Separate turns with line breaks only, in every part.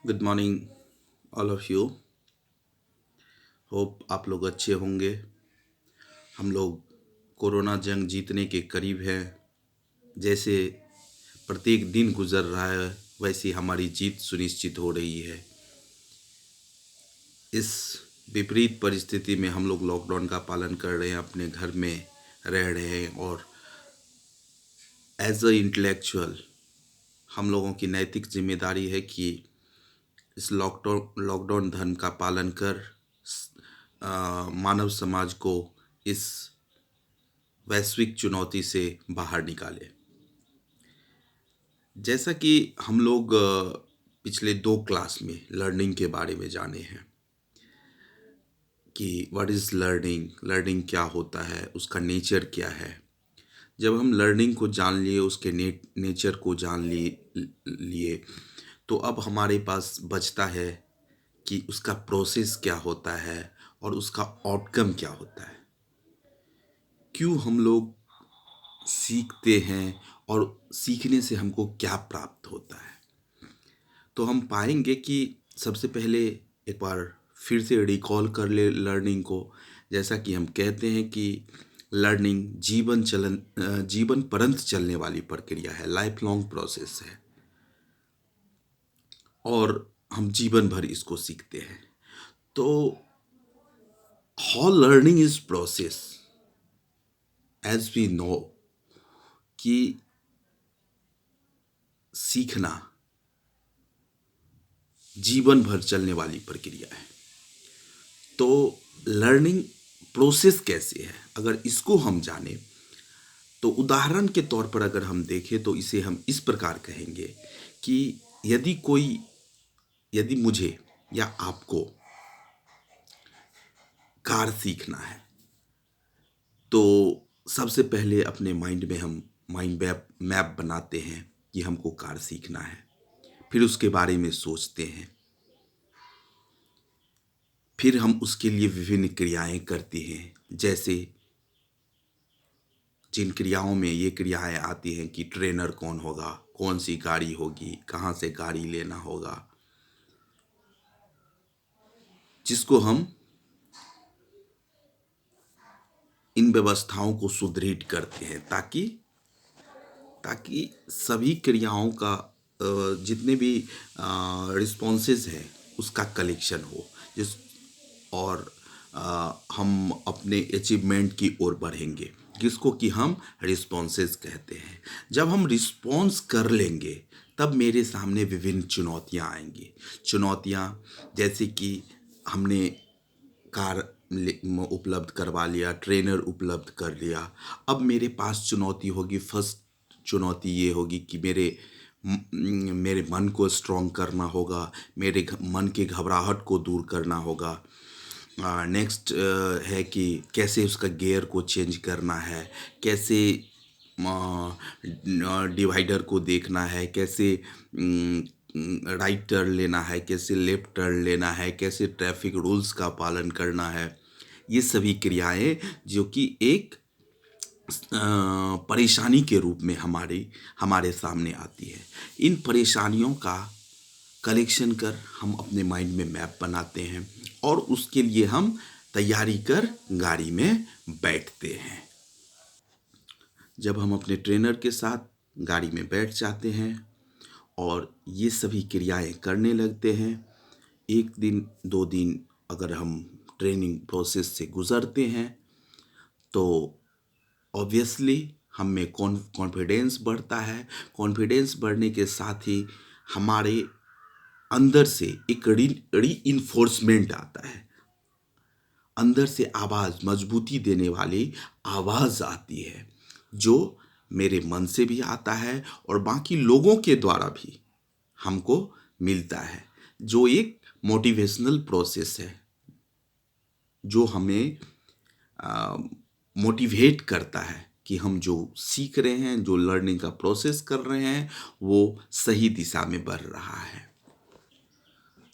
Good morning all of you. Hope आप लोग अच्छे होंगे। हम लोग कोरोना जंग जीतने के करीब हैं। जैसे प्रत्येक दिन गुजर रहा है वैसी हमारी जीत सुनिश्चित हो रही है। इस विपरीत परिस्थिति में हम लोग लॉकडाउन का पालन कर रहे हैं, अपने घर में रह रहे हैं और एज अ इंटेलेक्चुअल हम लोगों की नैतिक जिम्मेदारी है कि इस लॉकडाउन धर्म का पालन कर मानव समाज को इस वैश्विक चुनौती से बाहर निकाले। जैसा कि हम लोग पिछले 2 क्लास में लर्निंग के बारे में जाने हैं कि व्हाट इज़ लर्निंग, लर्निंग क्या होता है, उसका नेचर क्या है। जब हम लर्निंग को जान लिए, उसके नेचर को जान लिए, तो अब हमारे पास बचता है कि उसका प्रोसेस क्या होता है और उसका आउटकम क्या होता है। क्यों हम लोग सीखते हैं और सीखने से हमको क्या प्राप्त होता है। तो हम पाएंगे कि सबसे पहले एक बार फिर से रिकॉल कर ले लर्निंग को। जैसा कि हम कहते हैं कि लर्निंग जीवन पर्यंत चलने वाली प्रक्रिया है, लाइफ लॉन्ग प्रोसेस है और हम जीवन भर इसको सीखते हैं। तो how learning is process, as we know कि सीखना जीवन भर चलने वाली प्रक्रिया है। तो लर्निंग प्रोसेस कैसे है, अगर इसको हम जाने तो उदाहरण के तौर पर अगर हम देखें तो इसे हम इस प्रकार कहेंगे कि यदि कोई यदि मुझे या आपको कार सीखना है तो सबसे पहले अपने माइंड में हम माइंड मैप बनाते हैं कि हमको कार सीखना है। फिर उसके बारे में सोचते हैं, फिर हम उसके लिए विभिन्न क्रियाएं करते हैं। जैसे जिन क्रियाओं में ये क्रियाएं आती हैं कि ट्रेनर कौन होगा, कौन सी गाड़ी होगी, कहाँ से गाड़ी लेना होगा, जिसको हम इन व्यवस्थाओं को सुदृढ़ करते हैं ताकि ताकि सभी क्रियाओं का जितने भी रिस्पॉन्सेज हैं उसका कलेक्शन हो, जिस और हम अपने अचीवमेंट की ओर बढ़ेंगे, जिसको कि हम रिस्पॉन्सेज कहते हैं। जब हम रिस्पॉन्स कर लेंगे तब मेरे सामने विभिन्न चुनौतियां आएंगी। चुनौतियां जैसे कि हमने कार उपलब्ध करवा लिया, ट्रेनर उपलब्ध कर लिया। अब मेरे पास चुनौती होगी, फर्स्ट चुनौती ये होगी कि मेरे मन को स्ट्रॉन्ग करना होगा, मेरे मन के घबराहट को दूर करना होगा। नेक्स्ट है कि कैसे उसका गियर को चेंज करना है, कैसे डिवाइडर को देखना है, कैसे राइट टर्न लेना है, कैसे लेफ्ट टर्न लेना है, कैसे ट्रैफिक रूल्स का पालन करना है। ये सभी क्रियाएं जो कि एक परेशानी के रूप में हमारे सामने आती है। इन परेशानियों का कलेक्शन कर हम अपने माइंड में मैप बनाते हैं और उसके लिए हम तैयारी कर गाड़ी में बैठते हैं। जब हम अपने ट्रेनर के साथ गाड़ी में बैठ जाते हैं और ये सभी क्रियाएं करने लगते हैं, 1 दिन 2 दिन अगर हम ट्रेनिंग प्रोसेस से गुजरते हैं तो ऑब्वियसली हम में कॉन्फिडेंस बढ़ता है। कॉन्फिडेंस बढ़ने के साथ ही हमारे अंदर से एक री इन्फोर्समेंट आता है, अंदर से आवाज़, मजबूती देने वाली आवाज़ आती है जो मेरे मन से भी आता है और बाकी लोगों के द्वारा भी हमको मिलता है, जो एक मोटिवेशनल प्रोसेस है जो हमें मोटिवेट करता है कि हम जो सीख रहे हैं, जो लर्निंग का प्रोसेस कर रहे हैं, वो सही दिशा में बढ़ रहा है।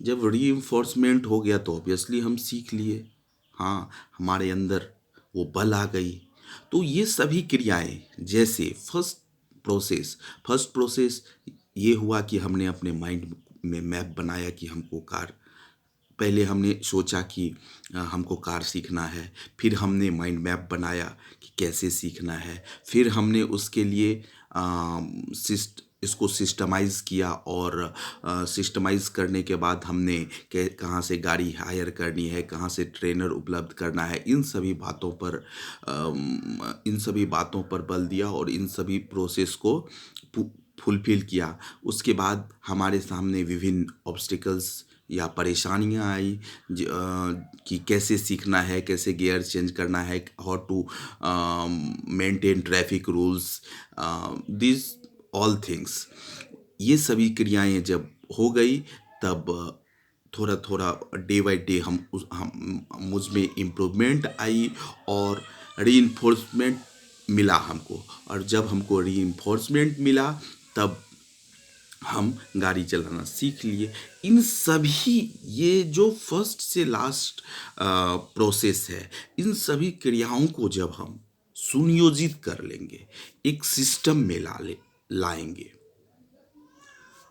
जब रीइंफोर्समेंट हो गया तो ऑब्वियसली हम सीख लिए, हाँ हमारे अंदर वो बल आ गई। तो ये सभी क्रियाएं, जैसे फर्स्ट प्रोसेस ये हुआ कि हमने अपने माइंड में मैप बनाया कि हमको कार, पहले हमने सोचा कि हमको कार सीखना है, फिर हमने माइंड मैप बनाया कि कैसे सीखना है, फिर हमने उसके लिए इसको सिस्टमाइज़ किया और सिस्टमाइज़ करने के बाद हमने कहाँ से गाड़ी हायर करनी है, कहाँ से ट्रेनर उपलब्ध करना है, इन सभी बातों पर बल दिया और इन सभी प्रोसेस को फुलफिल किया। उसके बाद हमारे सामने विभिन्न ऑब्स्टिकल्स या परेशानियाँ आई कि कैसे सीखना है, कैसे गियर चेंज करना है, how to maintain traffic rules, this all things. ये सभी क्रियाएं जब हो गई तब थोड़ा थोड़ा डे बाय डे हम मुझ में इम्प्रूवमेंट आई और रीइंफोर्समेंट मिला हमको। और जब हमको रीइंफोर्समेंट मिला तब हम गाड़ी चलाना सीख लिए। इन सभी, ये जो फर्स्ट से लास्ट प्रोसेस है, इन सभी क्रियाओं को जब हम सुनियोजित कर लेंगे, एक सिस्टम में लाएंगे,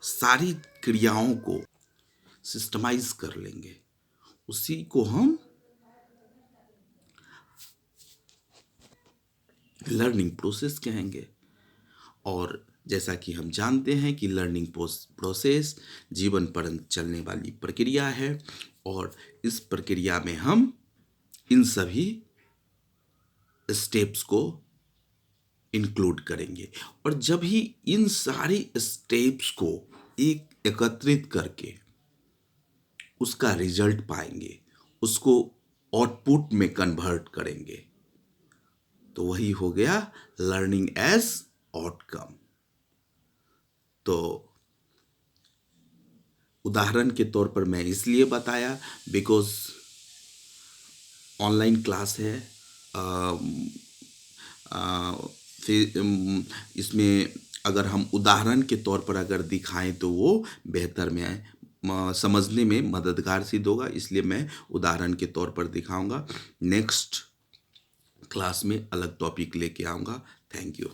सारी क्रियाओं को सिस्टमाइज कर लेंगे, उसी को हम लर्निंग प्रोसेस कहेंगे। और जैसा कि हम जानते हैं कि लर्निंग प्रोसेस जीवन पर्यंत चलने वाली प्रक्रिया है और इस प्रक्रिया में हम इन सभी स्टेप्स को इंक्लूड करेंगे। और जब ही इन सारी स्टेप्स को एकत्रित करके उसका रिजल्ट पाएंगे, उसको आउटपुट में कन्वर्ट करेंगे, तो वही हो गया लर्निंग एज आउटकम। तो उदाहरण के तौर पर मैं इसलिए बताया बिकॉज ऑनलाइन क्लास है, फिर इसमें अगर हम उदाहरण के तौर पर अगर दिखाएं तो वो बेहतर में समझने में मददगार सिद्ध होगा, इसलिए मैं उदाहरण के तौर पर दिखाऊंगा। नेक्स्ट क्लास में अलग टॉपिक लेके आऊँगा। Thank you.